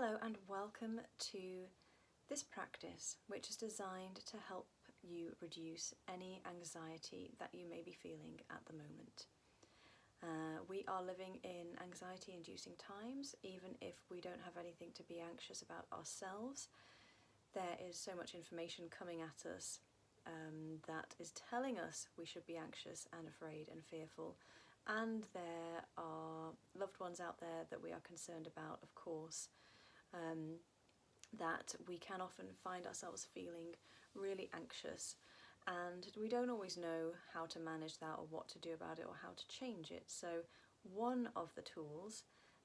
Hello and welcome to this practice, which is designed to help you reduce any anxiety that you may be feeling at the moment. We are living in anxiety-inducing times. Even if we don't have anything to be anxious about ourselves, there is so much information coming at us that is telling us we should be anxious and afraid and fearful. And there are loved ones out there that we are concerned about, of course, that we can often find ourselves feeling really anxious, and we don't always know how to manage that or what to do about it or how to change it. So one of the tools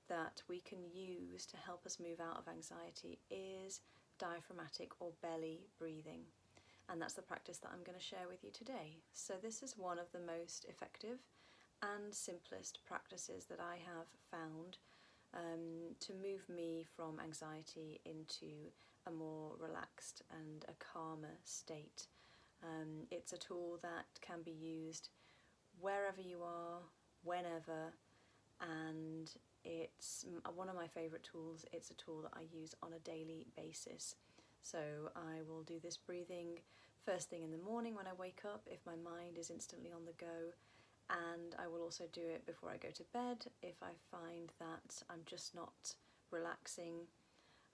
that we can use to help us move out of anxiety is diaphragmatic or belly breathing, and that's the practice that I'm going to share with you today. So this is one of the most effective and simplest practices that I have found to move me from anxiety into a more relaxed and a calmer state. It's a tool that can be used wherever you are, whenever, and it's one of my favourite tools. It's a tool that I use on a daily basis. So I will do this breathing first thing in the morning when I wake up if my mind is instantly on the go, and I will also do it before I go to bed if I find that I'm just not relaxing,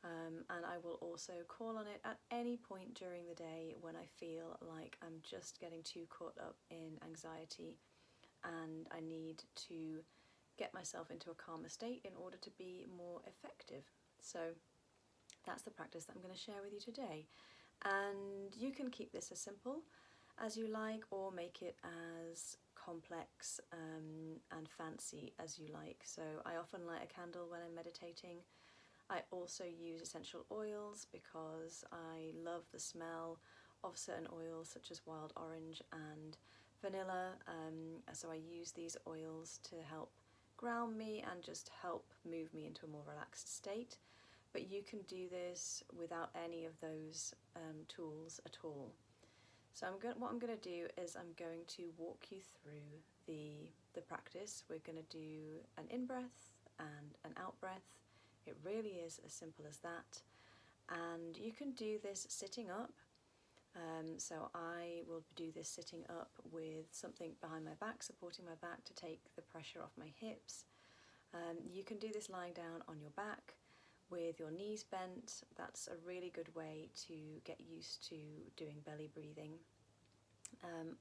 and I will also call on it at any point during the day when I feel like I'm just getting too caught up in anxiety and I need to get myself into a calmer state in order to be more effective. So that's the practice that I'm going to share with you today, and you can keep this as simple as you like or make it as complex and fancy as you like. So I often light a candle when I'm meditating. I also use essential oils because I love the smell of certain oils such as wild orange and vanilla, so I use these oils to help ground me and just help move me into a more relaxed state. But you can do this without any of those tools at all. So what I'm going to do is I'm going to walk you through the practice. We're going to do an in-breath and an out-breath. It really is as simple as that. And you can do this sitting up. So I will do this sitting up with something behind my back, supporting my back to take the pressure off my hips. You can do this lying down on your back with your knees bent. That's a really good way to get used to doing belly breathing.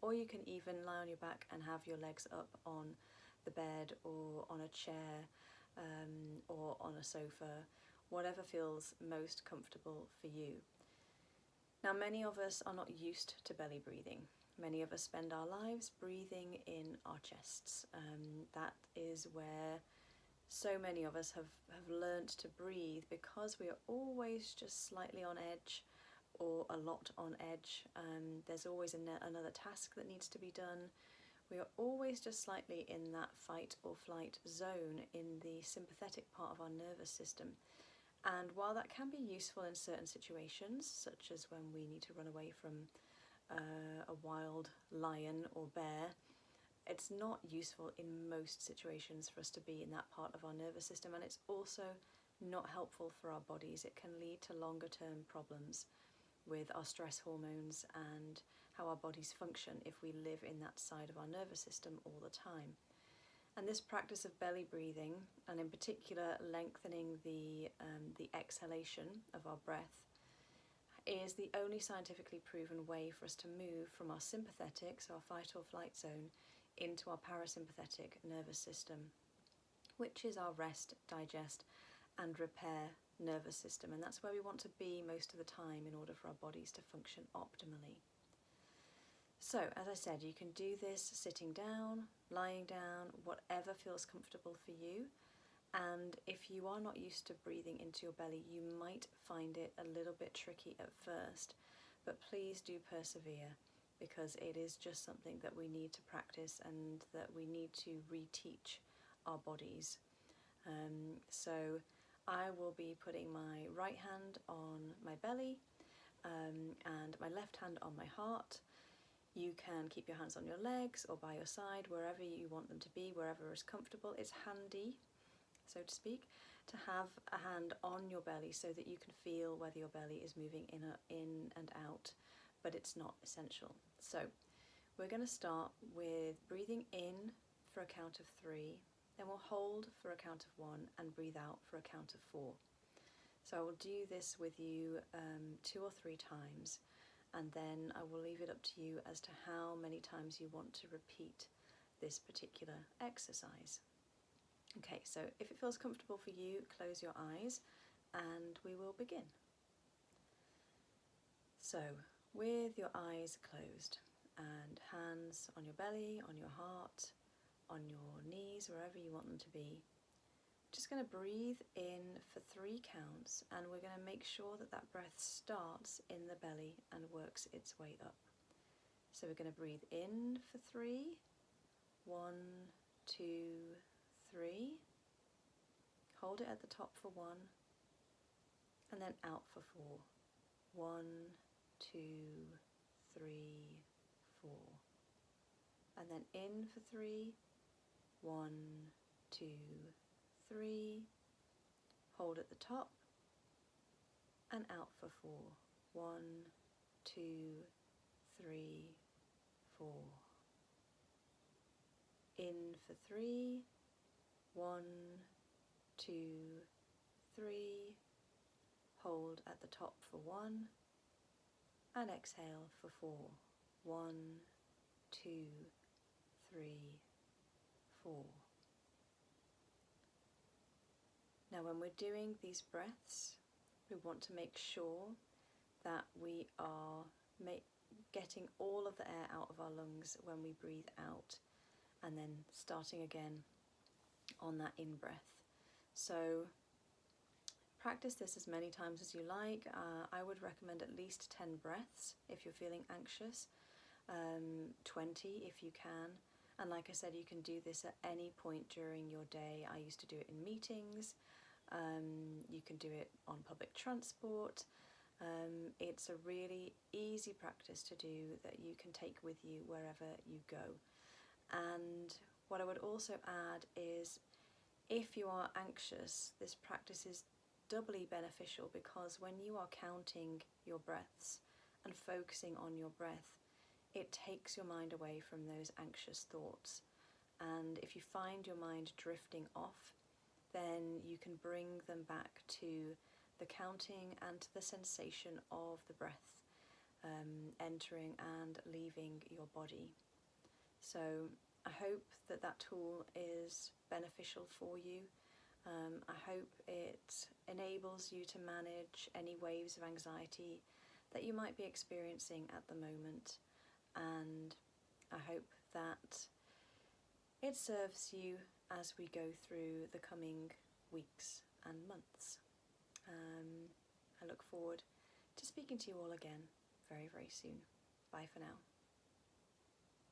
Or you can even lie on your back and have your legs up on the bed or on a chair or on a sofa, whatever feels most comfortable for you. Now, many of us are not used to belly breathing. Many of us spend our lives breathing in our chests. That is where so many of us have learnt to breathe because we are always just slightly on edge or a lot on edge. There's always another task that needs to be done. We are always just slightly in that fight or flight zone in the sympathetic part of our nervous system. And while that can be useful in certain situations, such as when we need to run away from a wild lion or bear, it's not useful in most situations for us to be in that part of our nervous system, and it's also not helpful for our bodies. It can lead to longer term problems with our stress hormones and how our bodies function if we live in that side of our nervous system all the time. And this practice of belly breathing, and in particular lengthening the exhalation of our breath, is the only scientifically proven way for us to move from our sympathetic, so our fight or flight zone, into our parasympathetic nervous system, which is our rest, digest and repair nervous system, and that's where we want to be most of the time in order for our bodies to function optimally. So, as I said, you can do this sitting down, lying down, whatever feels comfortable for you. And if you are not used to breathing into your belly, you might find it a little bit tricky at first, but please do persevere, because it is just something that we need to practice and that we need to reteach our bodies. So I will be putting my right hand on my belly and my left hand on my heart. You can keep your hands on your legs or by your side, wherever you want them to be, wherever is comfortable. It's handy, so to speak, to have a hand on your belly so that you can feel whether your belly is moving in and out, but it's not essential. So we're going to start with breathing in for a count of 3, then we'll hold for a count of 1 and breathe out for a count of 4. So I will do this with you 2 or 3 times, and then I will leave it up to you as to how many times you want to repeat this particular exercise. Okay, so if it feels comfortable for you, close your eyes and we will begin. So, with your eyes closed and hands on your belly, on your heart, on your knees, wherever you want them to be, just going to breathe in for 3 counts, and we're going to make sure that that breath starts in the belly and works its way up. So we're going to breathe in for 3, 1, 2, 3, hold it at the top for 1, and then out for 4, 1, 2, 3, 4, and then in for 3, 1, 2, 3, hold at the top, and out for 4, 1, 2, 3, 4, in for 3, 1, 2, 3, hold at the top for 1, and exhale for 4, 1, 2, 3, 4. Now when we're doing these breaths, we want to make sure that we are getting all of the air out of our lungs when we breathe out, and then starting again on that in-breath. So practice this as many times as you like. I would recommend at least 10 breaths if you're feeling anxious, 20 if you can. And like I said, you can do this at any point during your day. I used to do it in meetings. You can do it on public transport. It's a really easy practice to do that you can take with you wherever you go. And what I would also add is, if you are anxious, this practice is doubly beneficial, because when you are counting your breaths and focusing on your breath, it takes your mind away from those anxious thoughts. And if you find your mind drifting off, then you can bring them back to the counting and to the sensation of the breath entering and leaving your body. So I hope that that tool is beneficial for you. I hope it enables you to manage any waves of anxiety that you might be experiencing at the moment, and I hope that it serves you as we go through the coming weeks and months. I look forward to speaking to you all again very, very soon. Bye for now.